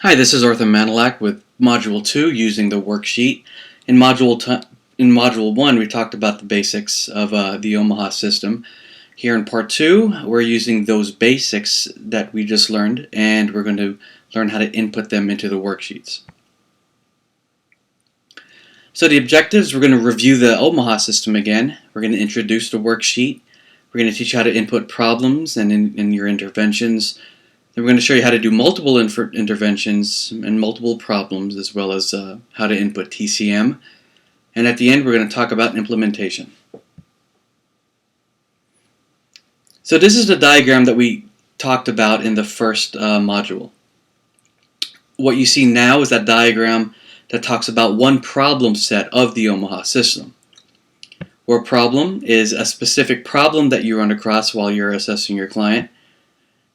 Hi, this is Arthur Manilak with Module 2 using the worksheet. In Module 1, we talked about the basics of the Omaha system. Here in Part 2, we're using those basics that we just learned, and we're going to learn how to input them into the worksheets. So the objectives, we're going to review the Omaha system again. We're going to introduce the worksheet. We're going to teach you how to input problems and in your interventions. Then we're going to show you how to do multiple interventions and multiple problems, as well as how to input TCM. And at the end, we're going to talk about implementation. So this is the diagram that we talked about in the first module. What you see now is that diagram that talks about one problem set of the Omaha system. Where problem is a specific problem that you run across while you're assessing your client.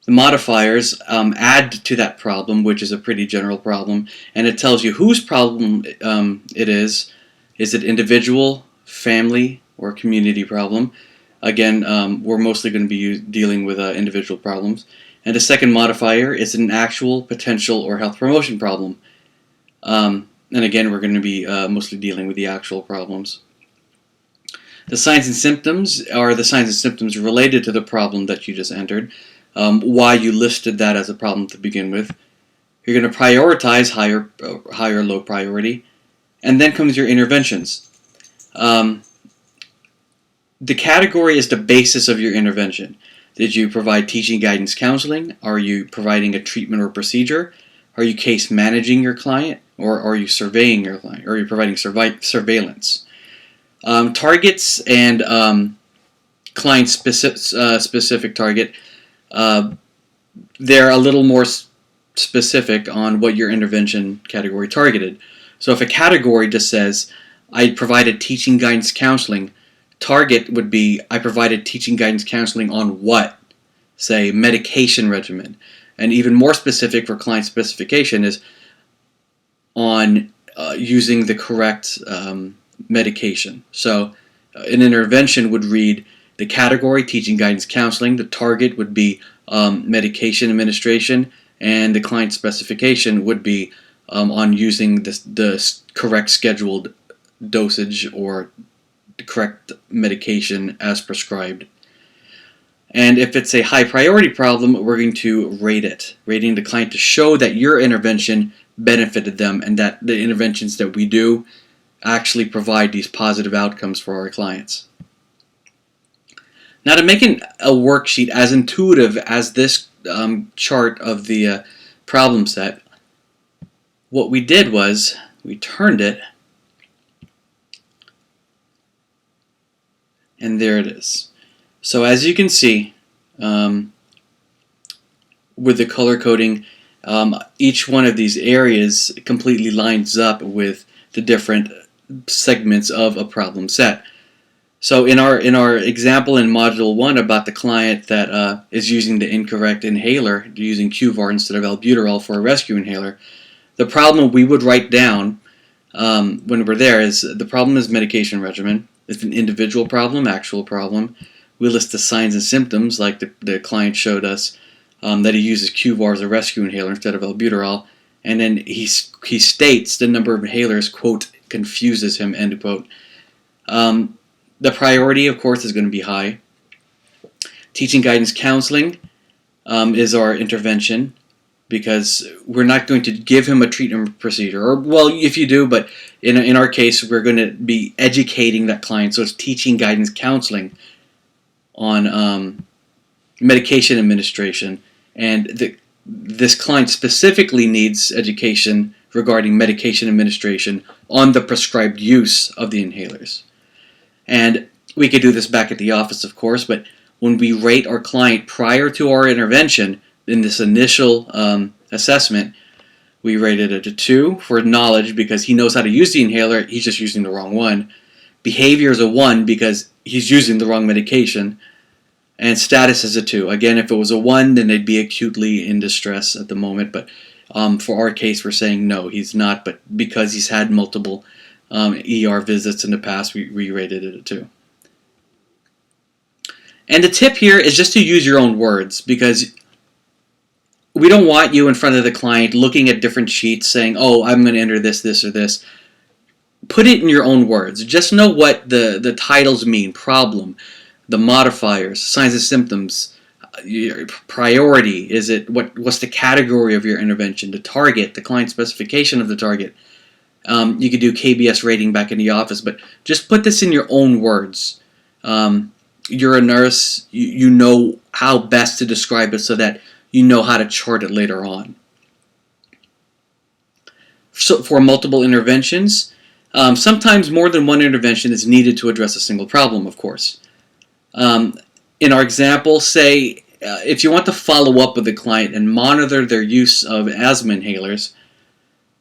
The modifiers add to that problem, which is a pretty general problem, and it tells you whose problem it is. Is it individual, family, or community problem? Again, we're mostly going to be dealing with individual problems. And the second modifier is an actual, potential, or health promotion problem. And again, we're going to be mostly dealing with the actual problems. The signs and symptoms are the signs and symptoms related to the problem that you just entered. Why you listed that as a problem to begin with. You're going to prioritize higher or low priority. And then comes your interventions. The category is the basis of your intervention. Did you provide teaching, guidance, counseling? Are you providing a treatment or procedure? Are you case managing your client? Or are you surveying your client? Or are you providing surveillance? Targets and client specific target, they're a little more specific on what your intervention category targeted. So if a category just says, I provided teaching, guidance, counseling, target would be, I provided teaching, guidance, counseling on what? Say, medication regimen. And even more specific for client specification is on using the correct medication. So an intervention would read the category, teaching, guidance, counseling. The target would be medication administration, and the client specification would be on using the correct scheduled dosage or the correct medication as prescribed. And if it's a high priority problem, we're going to rate it, rating the client to show that your intervention benefited them and that the interventions that we do actually provide these positive outcomes for our clients. Now, to make a worksheet as intuitive as this chart of the problem set, what we did was we turned it, and there it is. So as you can see, with the color coding, each one of these areas completely lines up with the different segments of a problem set. So in our example in Module 1 about the client that is using the incorrect inhaler, using QVAR instead of albuterol for a rescue inhaler, the problem we would write down when we're there is the problem is medication regimen. It's an individual problem, actual problem. We list the signs and symptoms, like the client showed us that he uses QVAR as a rescue inhaler instead of albuterol, and then he states the number of inhalers, quote, confuses him, end quote. The priority, of course, is going to be high. Teaching, guidance, counseling is our intervention, because we're not going to give him a treatment procedure. Or, well, if you do, but in our case, we're going to be educating that client. So it's teaching, guidance, counseling on medication administration. And this client specifically needs education regarding medication administration on the prescribed use of the inhalers. And we could do this back at the office, of course, but when we rate our client prior to our intervention in this initial assessment, we rated it a 2 for knowledge because he knows how to use the inhaler, he's just using the wrong one. Behavior is a 1 because he's using the wrong medication. And status is a 2. Again, if it was a 1, then they'd be acutely in distress at the moment, but for our case, we're saying no, he's not, but because he's had multiple ER visits in the past, we rated it a 2. And the tip here is just to use your own words, because we don't want you in front of the client looking at different sheets saying, oh, I'm going to enter this, this, or this. Put it in your own words. Just know what the titles mean: problem, the modifiers, signs and symptoms, your priority. Is it what's the category of your intervention? The target, the client specification of the target. You could do KBS rating back in the office, but just put this in your own words. You're a nurse. You know how best to describe it so that you know how to chart it later on. So for multiple interventions, sometimes more than one intervention is needed to address a single problem, of course. In our example, say if you want to follow up with the client and monitor their use of asthma inhalers,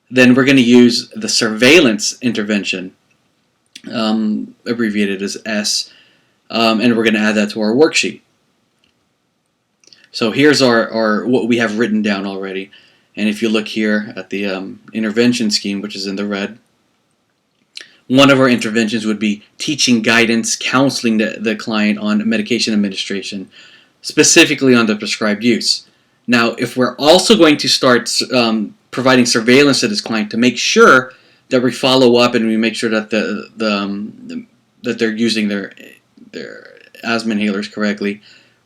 then we're going to use the surveillance intervention, abbreviated as S, and we're going to add that to our worksheet. So here's our what we have written down already. And if you look here at the intervention scheme, which is in the red, one of our interventions would be teaching guidance, counseling the client on medication administration, specifically on the prescribed use. Now, if we're also going to start providing surveillance to this client to make sure that we follow up and we make sure that that they're using their asthma inhalers correctly,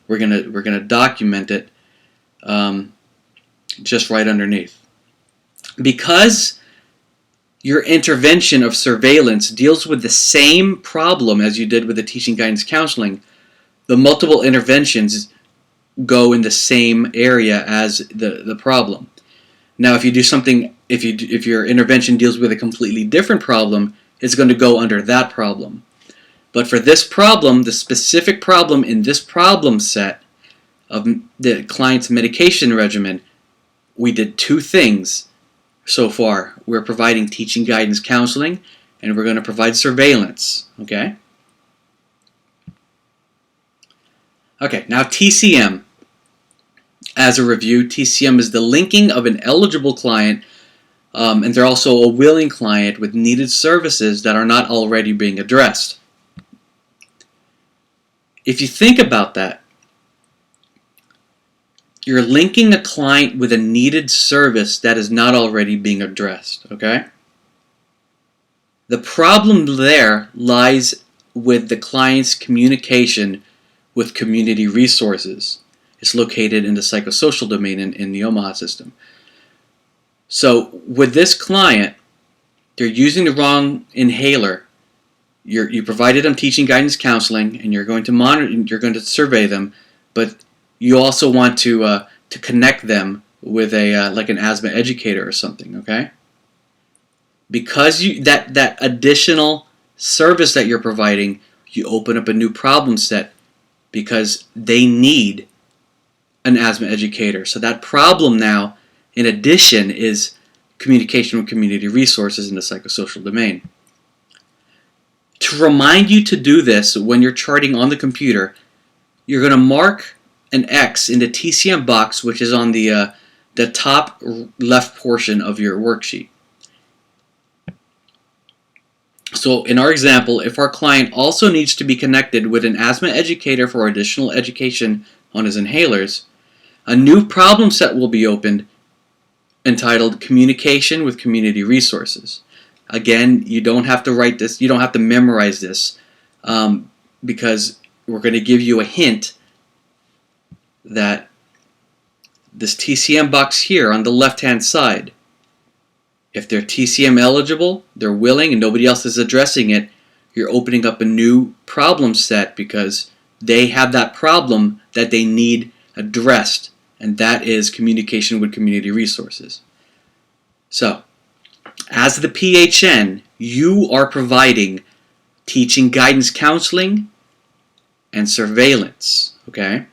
we're gonna document it just right underneath. Because your intervention of surveillance deals with the same problem as you did with the teaching guidance counseling, the multiple interventions go in the same area as the problem. Now, if you do something, if your intervention deals with a completely different problem, it's going to go under that problem. But for this problem, the specific problem in this problem set of the client's medication regimen, we did two things so far. We're providing teaching guidance counseling, and we're going to provide surveillance. Okay? Okay, now TCM. As a review, TCM is the linking of an eligible client, and they're also a willing client with needed services that are not already being addressed. If you think about that, you're linking a client with a needed service that is not already being addressed, okay? The problem there lies with the client's communication with community resources. It's located in the psychosocial domain in the Omaha system. So with this client, they're using the wrong inhaler. You provided them teaching guidance counseling, and you're going to monitor, you're going to survey them, but you also want to connect them with a like an asthma educator or something, okay? Because that additional service that you're providing, you open up a new problem set because they need an asthma educator. So that problem now, in addition, is communication with community resources in the psychosocial domain. To remind you to do this when you're charting on the computer, you're going to mark an X in the TCM box, which is on the top left portion of your worksheet. So in our example, if our client also needs to be connected with an asthma educator for additional education on his inhalers, a new problem set will be opened entitled Communication with Community Resources. Again, you don't have to write this, you don't have to memorize this, because we're going to give you a hint that this TCM box here on the left-hand side, if they're TCM eligible, they're willing, and nobody else is addressing it, you're opening up a new problem set because they have that problem that they need addressed, and that is communication with community resources. So, as the PHN, you are providing teaching guidance counseling and surveillance, okay?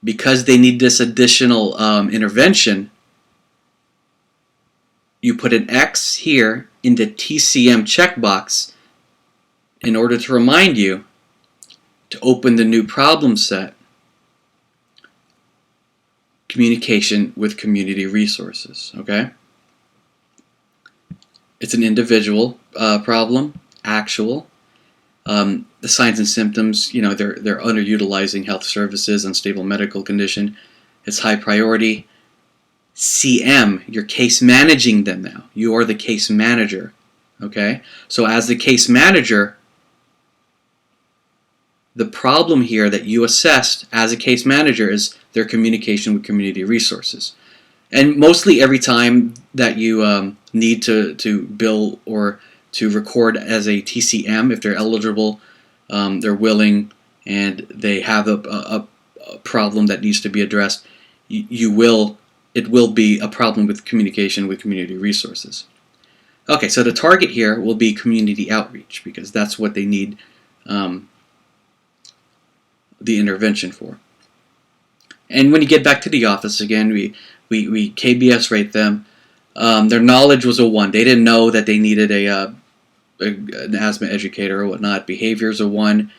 Because they need this additional intervention, you put an X here in the TCM checkbox in order to remind you to open the new problem set, communication with community resources, okay? It's an individual problem, actual. The signs and symptoms, you know, they're underutilizing health services, unstable medical condition. It's high priority. CM, you're case managing them now. You are the case manager. Okay? So as the case manager, the problem here that you assessed as a case manager is their communication with community resources. And mostly every time that you need to bill or to record as a TCM, if they're eligible, they're willing, and they have a problem that needs to be addressed, it will be a problem with communication with community resources. Okay, so the target here will be community outreach, because that's what they need the intervention for. And when you get back to the office again, we KBS rate them. Their knowledge was a 1. They didn't know that they needed an asthma educator or whatnot. Behaviors a 1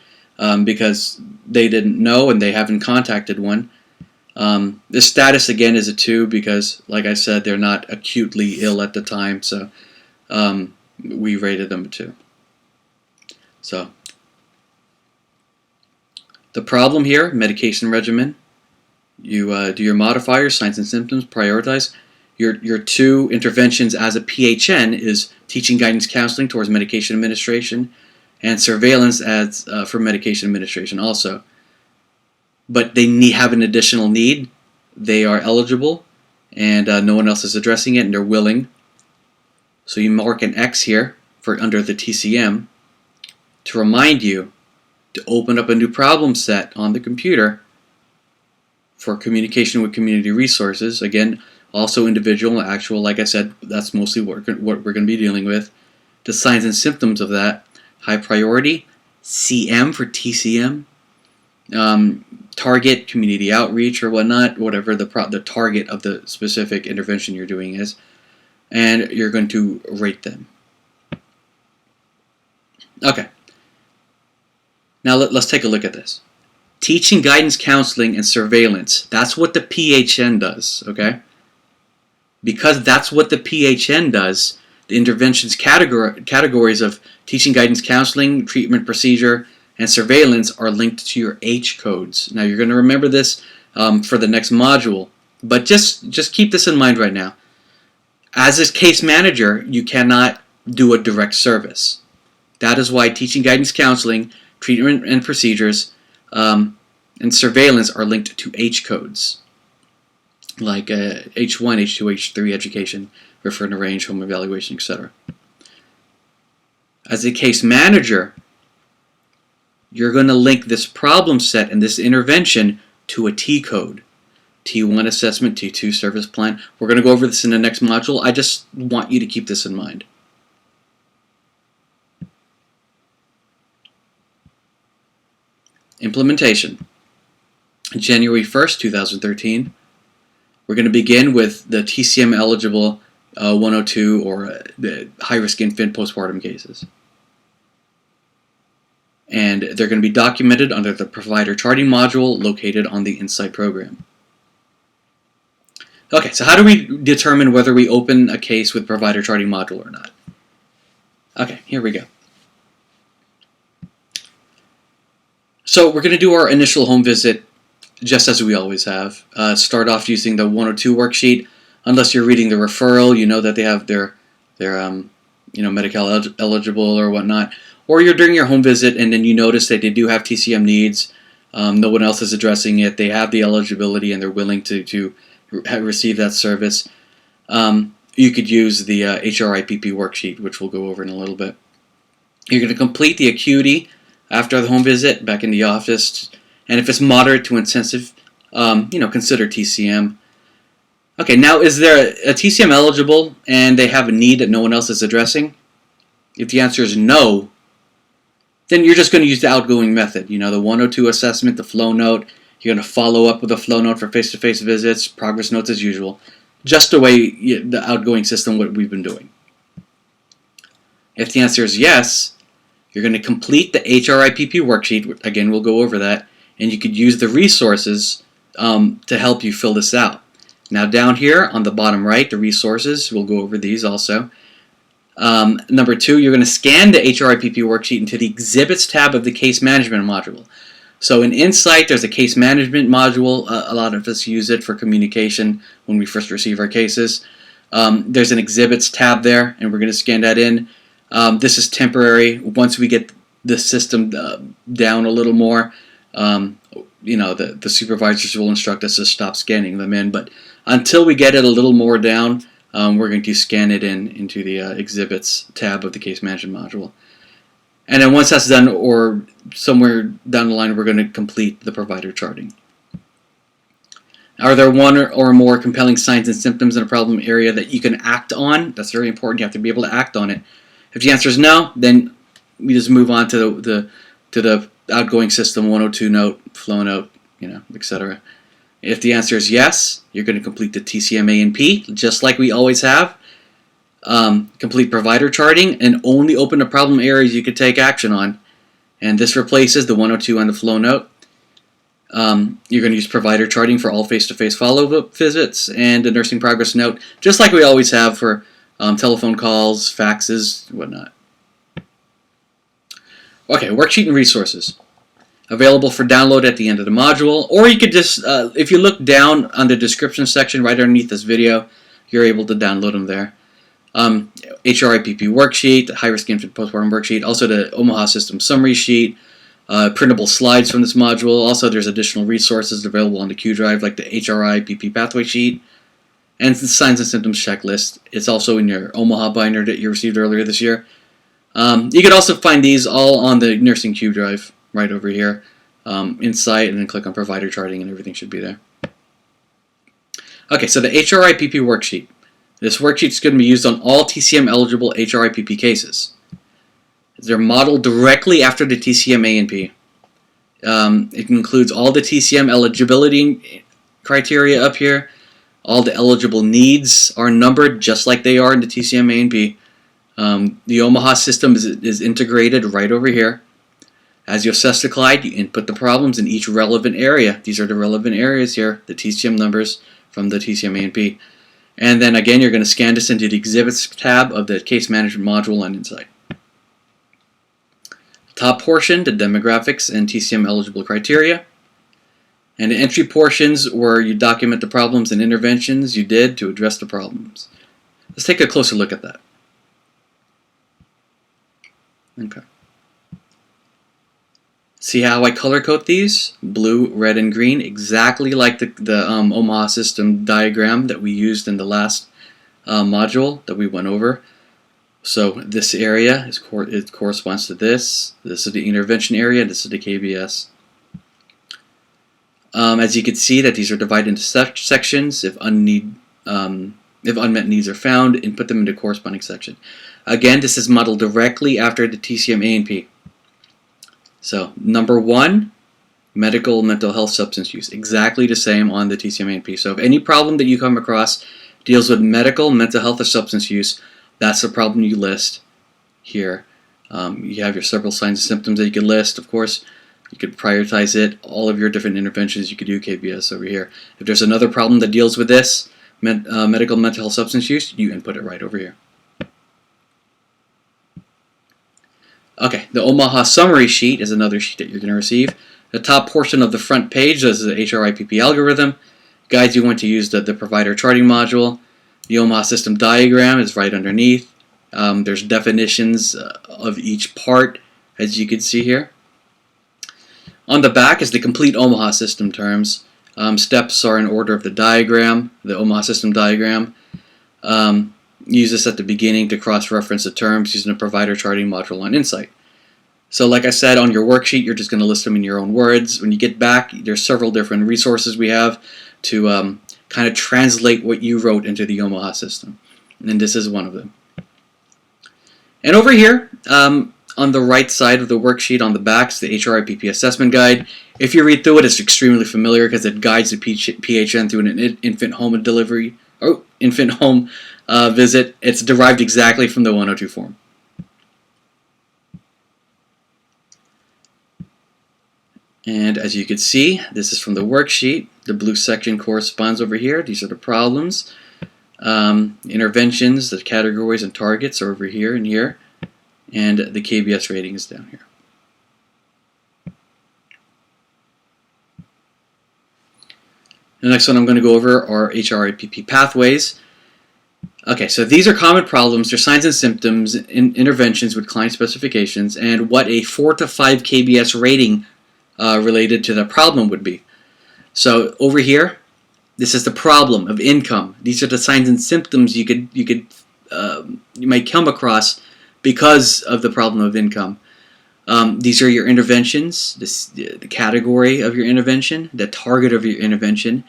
because they didn't know and they haven't contacted one. The status again is a 2 because, like I said, they're not acutely ill at the time, so we rated them a 2. So the problem here, medication regimen. You do your modifiers, signs and symptoms, prioritize. Your 2 interventions as a PHN is teaching guidance counseling towards medication administration and surveillance as for medication administration also. But they have an additional need. They are eligible and no one else is addressing it and they're willing. So you mark an X here for under the TCM to remind you to open up a new problem set on the computer for communication with community resources. Again, also individual, actual, like I said, that's mostly what we're going to be dealing with. The signs and symptoms of that, high priority, CM for TCM, target, community outreach or whatnot, whatever the target of the specific intervention you're doing is, and you're going to rate them. Okay. Now let's take a look at this. Teaching, guidance, counseling, and surveillance. That's what the PHN does, okay? Because that's what the PHN does, the interventions categories of teaching, guidance, counseling, treatment, procedure, and surveillance are linked to your H codes. Now you're going to remember this for the next module, but just keep this in mind right now. As a case manager, you cannot do a direct service. That is why teaching, guidance, counseling, treatment, and procedures and surveillance are linked to H codes, like H1, H2, H3 education, referring to range, home evaluation, etc. As a case manager, you're going to link this problem set and this intervention to a T code. T1 assessment, T2 service plan. We're going to go over this in the next module. I just want you to keep this in mind. Implementation. January 1st, 2013. We're going to begin with the TCM eligible 102 or the high-risk infant postpartum cases. And they're going to be documented under the provider charting module located on the Insight program. Okay, so how do we determine whether we open a case with provider charting module or not? Okay, here we go. So we're going to do our initial home visit just as we always have. Start off using the 102 worksheet. Unless you're reading the referral, you know that they have their Medi-Cal eligible or whatnot. Or you're doing your home visit and then you notice that they do have TCM needs. No one else is addressing it. They have the eligibility and they're willing to receive that service. You could use the HRIPP worksheet, which we'll go over in a little bit. You're going to complete the acuity after the home visit back in the office, and if it's moderate to intensive, consider TCM. Okay, now is there a TCM eligible and they have a need that no one else is addressing? If the answer is no, then you're just going to use the outgoing method. The 102 assessment, the flow note. You're going to follow up with a flow note for face-to-face visits, progress notes as usual, just the way the outgoing system, what we've been doing. If the answer is yes, you're going to complete the HRIPP worksheet. Again, we'll go over that. And you could use the resources to help you fill this out. Now down here on the bottom right, the resources, we'll go over these also. Number 2, you're going to scan the HRIPP worksheet into the Exhibits tab of the Case Management module. So in Insight, there's a case management module. A lot of us use it for communication when we first receive our cases. There's an exhibits tab there, and we're going to scan that in. This is temporary. Once we get the system down a little more, the supervisors will instruct us to stop scanning them in. But until we get it a little more down, we're going to scan it into the exhibits tab of the case management module. And then once that's done, or somewhere down the line, we're going to complete the provider charting. Are there one or more compelling signs and symptoms in a problem area that you can act on? That's very important. You have to be able to act on it. If the answer is no, then we just move on to the outgoing system 102 note, flow note, etc. If the answer is yes, you're going to complete the TCM-A&P, just like we always have. Complete provider charting, and only open the problem areas you could take action on. And this replaces the 102 on the flow note. You're going to use provider charting for all face-to-face follow-up visits, and a nursing progress note, just like we always have for telephone calls, faxes, whatnot. Okay, worksheet and resources. Available for download at the end of the module, or you could just, if you look down on the description section right underneath this video, you're able to download them there. HRIPP worksheet, high-risk infant postpartum worksheet, also the Omaha system summary sheet, printable slides from this module. Also, there's additional resources available on the Q drive, like the HRIPP pathway sheet, and the signs and symptoms checklist. It's also in your Omaha binder that you received earlier this year. You can also find these all on the nursing Q drive right over here, Insight, and then click on provider charting, and everything should be there. Okay, so the HRIPP worksheet. This worksheet is going to be used on all TCM-eligible HRIPP cases. They're modeled directly after the TCM-A&P. It includes all the TCM eligibility criteria up here. All the eligible needs are numbered just like they are in the TCM-A&P. The Omaha system is integrated right over here. As you assess the CLIDE, you input the problems in each relevant area. These are the relevant areas here, the TCM numbers from the TCM-A&P. And then again, you're going to scan this into the Exhibits tab of the Case Management module on Insight. Top portion, the demographics and TCM eligible criteria. And the entry portions where you document the problems and interventions you did to address the problems. Let's take a closer look at that. Okay. See how I color code these? Blue, red, and green, exactly like the Omaha system diagram that we used in the last module that we went over. So this area it corresponds to this. This is the intervention area. This is the KBS. As you can see, that these are divided into sections. If unmet needs are found, input them into corresponding section. Again, this is modeled directly after the TCM-A&P. So, number 1, medical mental health substance use. Exactly the same on the TCM-A&P. So, if any problem that you come across deals with medical, mental health, or substance use, that's the problem you list here. You have your several signs and symptoms that you can list, of course. You could prioritize it. All of your different interventions, you could do KBS over here. If there's another problem that deals with this, medical, mental health, substance use, you input it right over here. Okay, the Omaha summary sheet is another sheet that you're going to receive. The top portion of the front page is the HRIPP algorithm. Guides you want to use the provider charting module. The Omaha system diagram is right underneath. There's definitions of each part, as you can see here. On the back is the complete Omaha system terms. Steps are in order of the diagram, the Omaha system diagram. Use this at the beginning to cross-reference the terms using the provider charting module on Insight. So like I said, on your worksheet, you're just going to list them in your own words. When you get back, there's several different resources we have to kind of translate what you wrote into the Omaha system. And this is one of them. And over here, on the right side of the worksheet on the back is the HRIPP assessment guide. If you read through it, it's extremely familiar because it guides the PHN through an infant home delivery, or infant home visit. It's derived exactly from the 102 form. And as you can see, this is from the worksheet. The blue section corresponds over here. These are the problems. Interventions, the categories and targets are over here and here. And the KBS rating is down here. The next one I'm going to go over are HRIPP pathways. Okay, so these are common problems, their signs and symptoms, interventions with client specifications, and what a 4 to 5 KBS rating related to the problem would be. So over here, this is the problem of income. These are the signs and symptoms you might come across because of the problem of income. These are your interventions, the category of your intervention, the target of your intervention,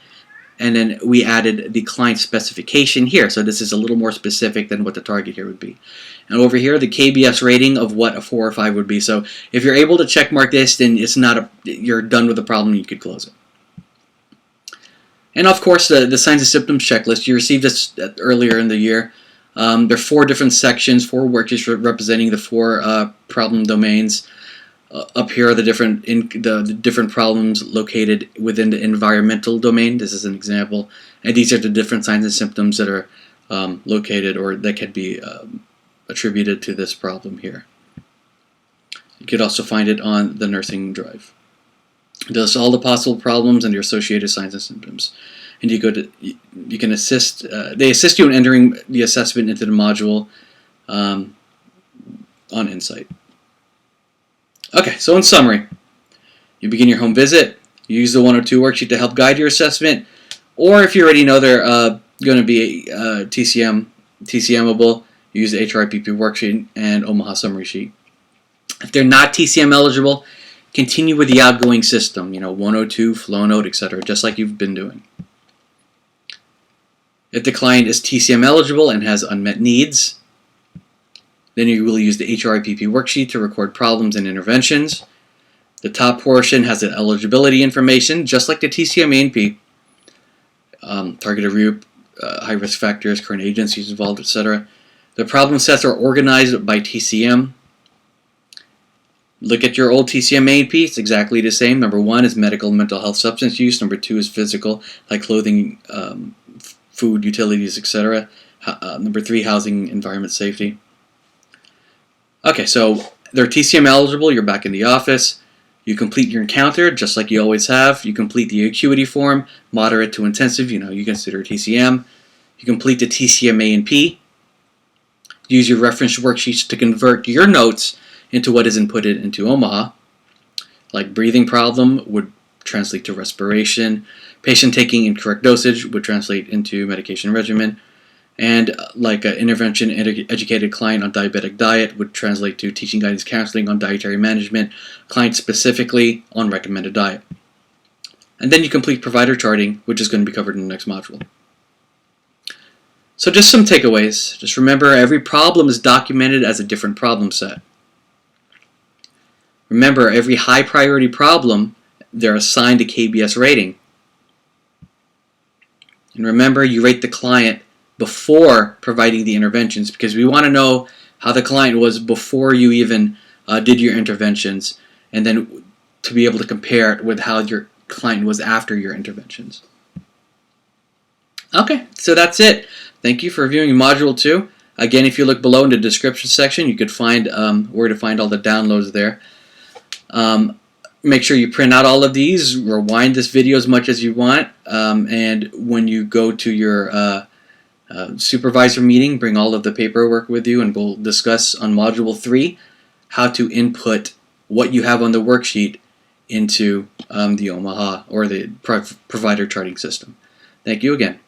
and then we added the client specification here. So this is a little more specific than what the target here would be. And over here, the KBS rating of what a 4 or 5 would be. So if you're able to check mark this, then you're done with the problem. You could close it. And of course, the signs and symptoms checklist. You received this earlier in the year. There are 4 different sections, 4 worksheets representing the 4 problem domains. Up here are the different problems located within the environmental domain. This is an example, and these are the different signs and symptoms that are located or that can be attributed to this problem here. You could also find it on the nursing drive. It lists all the possible problems and their associated signs and symptoms. And you can assist. They assist you in entering the assessment into the module on Insight. Okay, so in summary, you begin your home visit, you use the 102 worksheet to help guide your assessment, or if you already know they're going to be TCMable, you use the HRIPP worksheet and Omaha summary sheet. If they're not TCM eligible, continue with the outgoing system, 102, flow note, etc., just like you've been doing. If the client is TCM eligible and has unmet needs, then you will use the HRIPP worksheet to record problems and interventions. The top portion has the eligibility information, just like the TCM A&P, targeted group, high-risk factors, current agencies involved, etc. The problem sets are organized by TCM. Look at your old TCM A&P, it's exactly the same. Number 1 is medical, mental health, substance use. Number 2 is physical, like clothing, food, utilities, etc. Number 3, housing, environment, safety. Okay, so they're TCM eligible, you're back in the office. You complete your encounter, just like you always have. You complete the acuity form, moderate to intensive, you consider TCM. You complete the TCM A&P. Use your reference worksheets to convert your notes into what is inputted into Omaha. Like breathing problem would translate to respiration. Patient taking incorrect dosage would translate into medication regimen. And like an intervention educated client on diabetic diet would translate to teaching guidance counseling on dietary management, client specifically on recommended diet. And then you complete provider charting, which is going to be covered in the next module. So just some takeaways. Just remember, every problem is documented as a different problem set. Remember, every high priority problem, they're assigned a KBS rating. And remember, you rate the client before providing the interventions, because we want to know how the client was before you even did your interventions, and then to be able to compare it with how your client was after your interventions. Okay, so that's it. Thank you for reviewing Module 2. Again, if you look below in the description section, you could find where to find all the downloads there. Make sure you print out all of these, rewind this video as much as you want, and when you go to your supervisor meeting, bring all of the paperwork with you, and we'll discuss on Module 3 how to input what you have on the worksheet into the Omaha or the provider charting system. Thank you again.